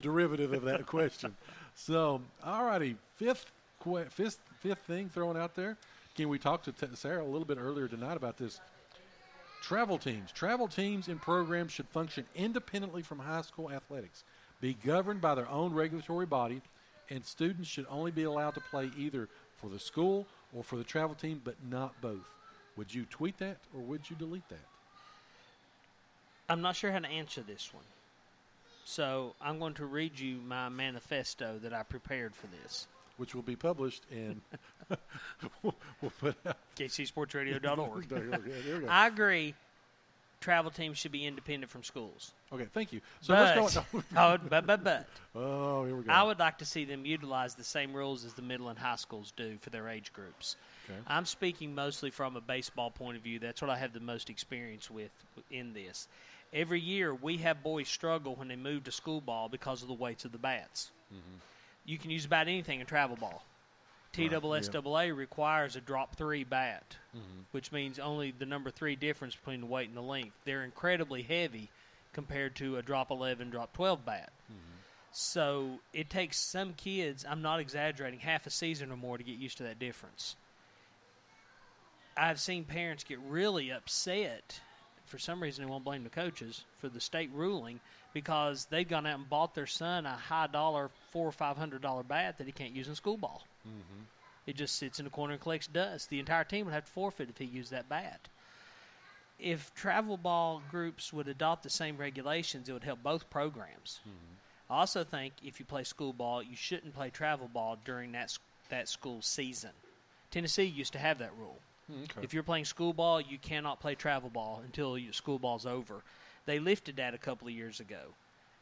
derivative of that question. So, all righty, fifth thing thrown out there. Again, we talked to Sarah a little bit earlier tonight about this. Travel teams. Travel teams and programs should function independently from high school athletics, be governed by their own regulatory body, and students should only be allowed to play either for the school or for the travel team, but not both. Would you tweet that or would you delete that? I'm not sure how to answer this one. So I'm going to read you my manifesto that I prepared for this. Which will be published and we'll put out. KCSportsRadio.org. There we go. I agree travel teams should be independent from schools. Okay, thank you. So But, let's go. oh, here we go. I would like to see them utilize the same rules as the middle and high schools do for their age groups. Okay. I'm speaking mostly from a baseball point of view. That's what I have the most experience with in this. Every year we have boys struggle when they move to school ball because of the weights of the bats. Mm-hmm. You can use about anything in travel ball. TSSAA requires a drop 3 bat, which means only the number 3 difference between the weight and the length. They're incredibly heavy compared to a drop 11, drop 12 bat. So it takes some kids, I'm not exaggerating, half a season or more to get used to that difference. I've seen parents get really upset. For some reason, they won't blame the coaches for the state ruling because they've gone out and bought their son a high-dollar $400 or $500 bat that he can't use in school ball. Mm-hmm. It just sits in the corner and collects dust. The entire team would have to forfeit if he used that bat. If travel ball groups would adopt the same regulations, it would help both programs. I also think if you play school ball, you shouldn't play travel ball during that school season. Tennessee used to have that rule. Okay. If you're playing school ball, you cannot play travel ball until school ball's over. They lifted that a couple of years ago.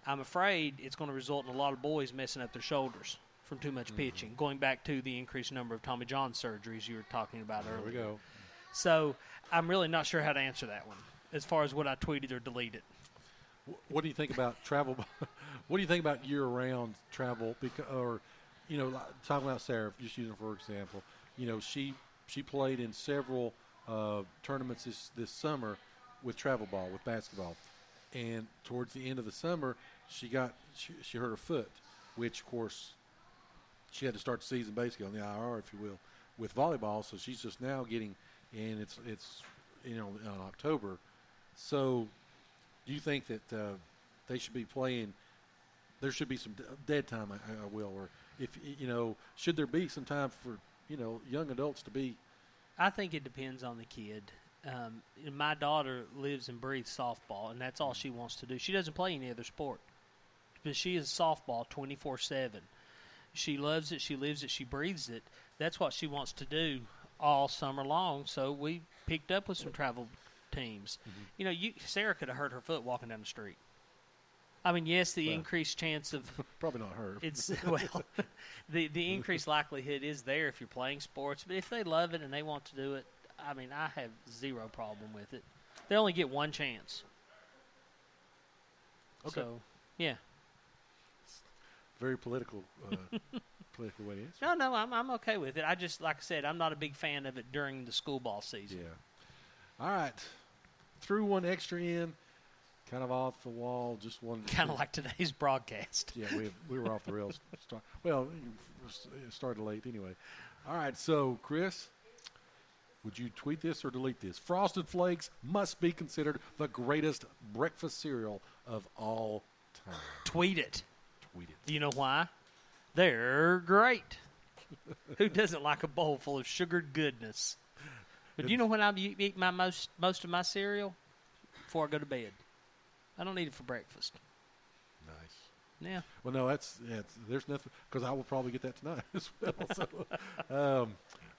I'm afraid it's going to result in a lot of boys messing up their shoulders from too much pitching, going back to the increased number of Tommy John surgeries you were talking about earlier. There we go. So I'm really not sure how to answer that one as far as what I tweeted or deleted. What do you think about travel? What do you think about year-round travel? Or, talking about Sarah, just using her for example, she played in several tournaments this summer with travel ball, with basketball. And towards the end of the summer, she hurt her foot, which, of course, she had to start the season basically on the IR, if you will, with volleyball. So she's just now getting – and it's in October. So do you think that they should be playing – there should be some dead time, I will, or if should there be some time for – young adults to be? I think it depends on the kid. My daughter lives and breathes softball, and that's all she wants to do. She doesn't play any other sport, but she is softball 24/7. She loves it. She lives it. She breathes it. That's what she wants to do all summer long. So we picked up with some travel teams. Sarah could have hurt her foot walking down the street. I mean, yes, the increased chance of probably not her. It's the increased likelihood is there if you're playing sports, but if they love it and they want to do it, I mean, I have zero problem with it. They only get one chance. Okay. So, yeah. Very political way to answer. No, I'm okay with it. I just, like I said, I'm not a big fan of it during the school ball season. Yeah. All right. Threw one extra in. Kind of off the wall, just one. Kind of like today's broadcast. Yeah, we were off the rails. It started late anyway. All right, so Chris, would you tweet this or delete this? Frosted Flakes must be considered the greatest breakfast cereal of all time. Tweet it. Tweet it. Do you know why? They're great. Who doesn't like a bowl full of sugared goodness? But do you know when I eat my most of my cereal? Before I go to bed. I don't need it for breakfast. Nice. Yeah. Well, no, there's nothing, because I will probably get that tonight as well. So,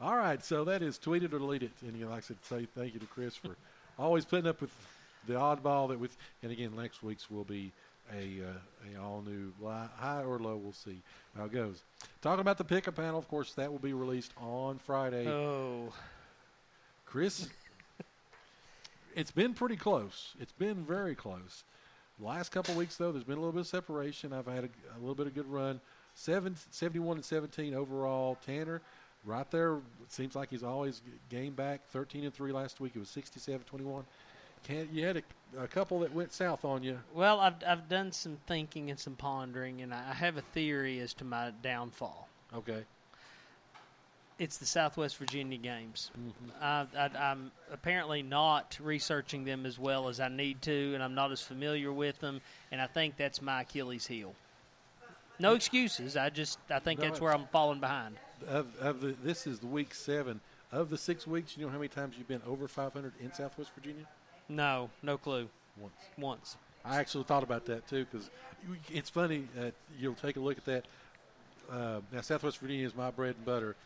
all right, so that is tweet it or delete it. And like I said, say thank you to Chris for always putting up with the oddball and again, next week's will be a all new high or low. We'll see how it goes. Talking about the pickup panel, of course, that will be released on Friday. Oh. Chris, it's been pretty close. It's been very close. The last couple of weeks, though, there's been a little bit of separation. I've had a little bit of good run. 71-17 overall. Tanner, right there, it seems like he's always game back. 13-3 last week. It was 67-21. You had a couple that went south on you. Well, I've done some thinking and some pondering, and I have a theory as to my downfall. Okay. It's the Southwest Virginia games. Mm-hmm. I'm apparently not researching them as well as I need to, and I'm not as familiar with them, and I think that's my Achilles heel. No excuses. I think that's where I'm falling behind. This is the week 7. Of the 6 weeks, you know how many times you've been over 500 in Southwest Virginia? No clue. Once. I actually thought about that, too, because it's funny. You'll take a look at that. Now, Southwest Virginia is my bread and butter.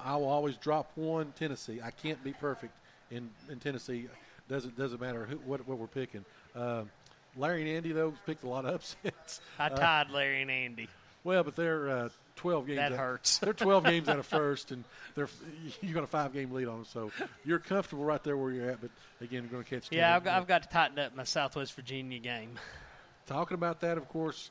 I will always drop one Tennessee. I can't be perfect in Tennessee. Doesn't matter what we're picking. Larry and Andy, though, picked a lot of upsets. I tied Larry and Andy. Well, but they're 12 games. That hurts. They're 12 games out of first, and you got a 5-game lead on them. So you're comfortable right there where you're at. But again, you're going to catch. Yeah, I've got to tighten up my Southwest Virginia game. Talking about that, of course,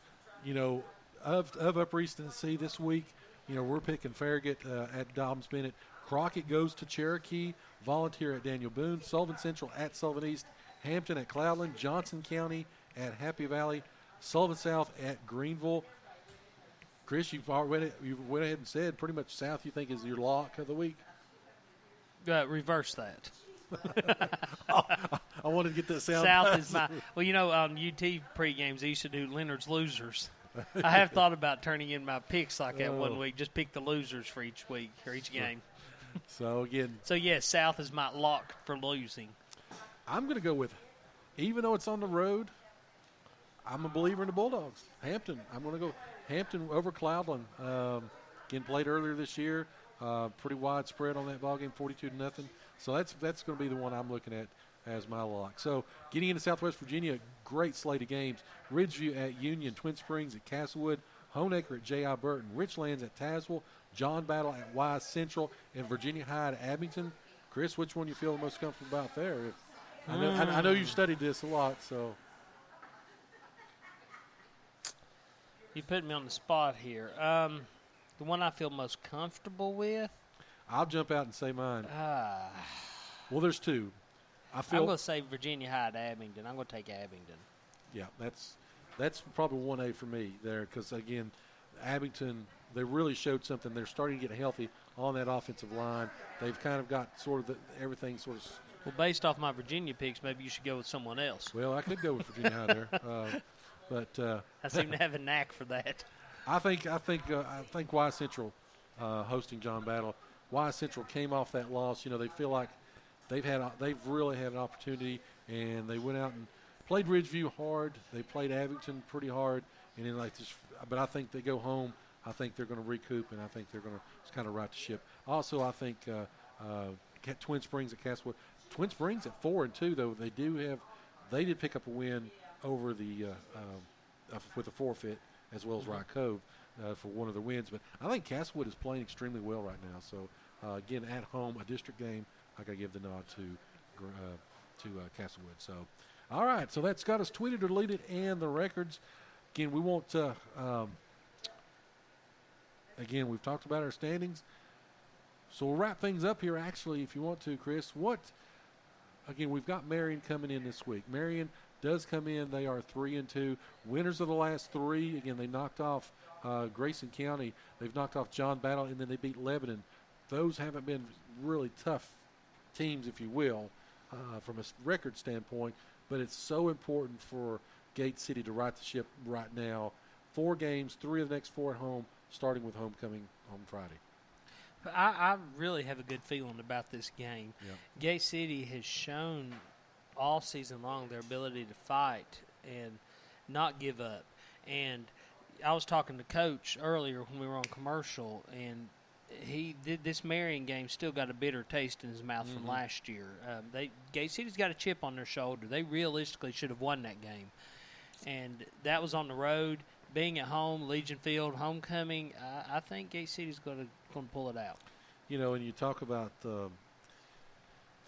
of Upper East Tennessee this week, we're picking Farragut at Dobbs Bennett. Crockett goes to Cherokee. Volunteer at Daniel Boone. Sullivan Central at Sullivan East. Hampton at Cloudland. Johnson County at Happy Valley. Sullivan South at Greenville. Chris, you went ahead and said pretty much South you think is your lock of the week. Reverse that. I wanted to get that sound. South is my. Well, on UT pre-games, they used to do Leonard's losers. I have thought about turning in my picks like that one week. Just pick the losers for each week or each game. So again. So yes, South is my lock for losing. I'm going to go with, even though it's on the road, I'm a believer in the Bulldogs. Hampton. I'm going to go Hampton over Cloudland. Again, played earlier this year. Pretty widespread on that ballgame, 42-0. So that's going to be the one I'm looking at as my lock. So getting into Southwest Virginia, great slate of games. Ridgeview at Union, Twin Springs at Castlewood, Honaker at J.I. Burton, Richlands at Tazewell, John Battle at Wise Central, and Virginia High at Abington. Chris, which one you feel the most comfortable about there? I know you've studied this a lot, so. You put me on the spot here. The one I feel most comfortable with? I'll jump out and say mine. Well, there's two. I'm going to say Virginia High at Abington. I'm going to take Abington. Yeah, that's probably 1A for me there because, again, Abington, they really showed something. They're starting to get healthy on that offensive line. They've kind of got sort of everything sort of. Well, based off my Virginia picks, maybe you should go with someone else. Well, I could go with Virginia High there. But I seem to have a knack for that. I think Wise Central hosting John Battle. Wise Central came off that loss. They feel like they've really had an opportunity, and they went out and played Ridgeview hard. They played Abington pretty hard, and then but I think they go home. I think they're going to recoup, and I think they're going to kind of right the ship. Also, I think Twin Springs at Castlewood. Twin Springs at 4-2 though. They did pick up a win over the with a forfeit as well as Rock Cove for one of the wins. But I think Castlewood is playing extremely well right now. So again, at home, a district game, I got to give the nod to Castlewood. So all right, so that's got us tweeted or deleted and the records. Again, we won't. Again, we've talked about our standings. So we'll wrap things up here. Actually, if you want to, Chris, again, we've got Marion coming in this week. Marion does come in. They are 3-2. Winners of the last 3. Again, they knocked off Grayson County. They've knocked off John Battle, and then they beat Lebanon. Those haven't been really tough teams, if you will, from a record standpoint. But it's so important for Gate City to right the ship right now. 4 games, 3 of the next 4 at home, starting with homecoming on Friday. I really have a good feeling about this game. Yep. Gate City has shown all season long their ability to fight and not give up. And I was talking to Coach earlier when we were on commercial, and this Marion game still got a bitter taste in his mouth from last year. Gate City's got a chip on their shoulder. They realistically should have won that game. And that was on the road. Being at home, Legion Field, homecoming, I think Gate City's going to pull it out. And you talk about the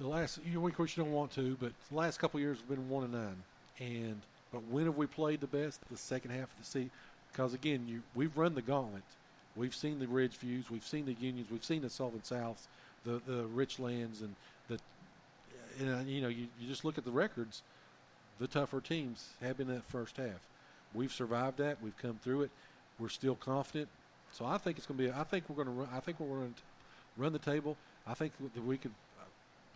last, of course you don't want to, but the last couple of years have been 1-9. But when have we played the best? The second half of the season. Because, again, we've run the gauntlet. We've seen the Ridgeviews. We've seen the Unions. We've seen the Sullivan Souths, the Richlands, and and you just look at the records. The tougher teams have been in that first half. We've survived that. We've come through it. We're still confident. So I think it's going to be. I think we're going to run. I think we're going to run the table. I think that we could.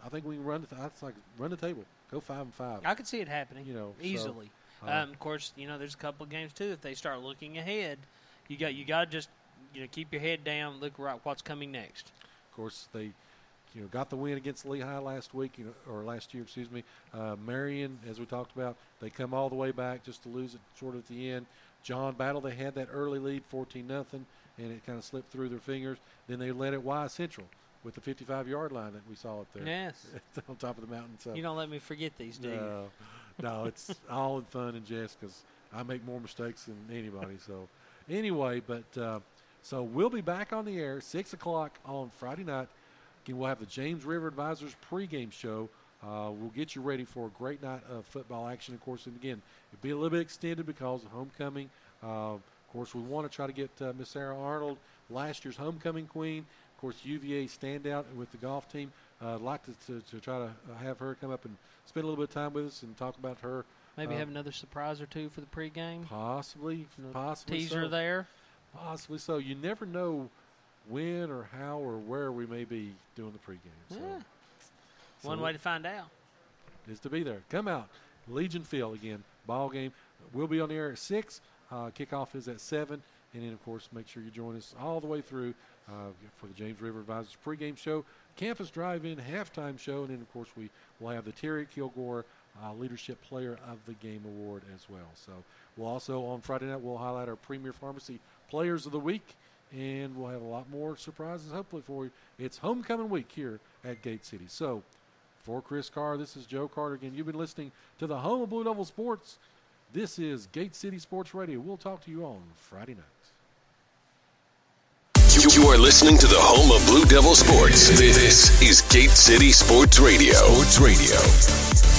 I think we can run. It's like run the table. Go 5-5. I could see it happening. Easily. So, of course, there's a couple of games too. If they start looking ahead, you got to just keep your head down. Look right what's coming next. Of course, they got the win against Lehigh last week, or last year, excuse me. Marion, as we talked about, they come all the way back just to lose it sort of at the end. John Battle, they had that early lead, 14-0, and it kind of slipped through their fingers. Then they led at Y Central with the 55-yard line that we saw up there. Yes. On top of the mountain. So. You don't let me forget these, do you? No, it's all in fun and jest because I make more mistakes than anybody. So, anyway, so we'll be back on the air 6 o'clock on Friday night. Again, we'll have the James River Advisors pregame show. We'll get you ready for a great night of football action. Of course, and again, it'll be a little bit extended because of homecoming. Of course, we want to try to get Miss Sarah Arnold, last year's homecoming queen. Of course, UVA standout with the golf team. I'd like to try to have her come up and spend a little bit of time with us and talk about her. Maybe have another surprise or two for the pregame. Possibly teaser so. There. Possibly so. You never know when or how or where we may be doing the pregame. So, one way to find out is to be there. Come out, Legion Field again. Ball game. We'll be on the air at 6. Kickoff is at 7, and then of course make sure you join us all the way through for the James River Advisors pregame show, campus drive-in halftime show, and then of course we will have the Terry Kilgore Leadership Player of the Game Award as well. So we'll also on Friday night we'll highlight our Premier Pharmacy Players of the Week. And we'll have a lot more surprises, hopefully, for you. It's homecoming week here at Gate City. So, for Chris Carr, this is Joe Carter. Again, you've been listening to the home of Blue Devil Sports. This is Gate City Sports Radio. We'll talk to you on Friday nights. You are listening to the home of Blue Devil Sports. This is Gate City Sports Radio. Sports Radio.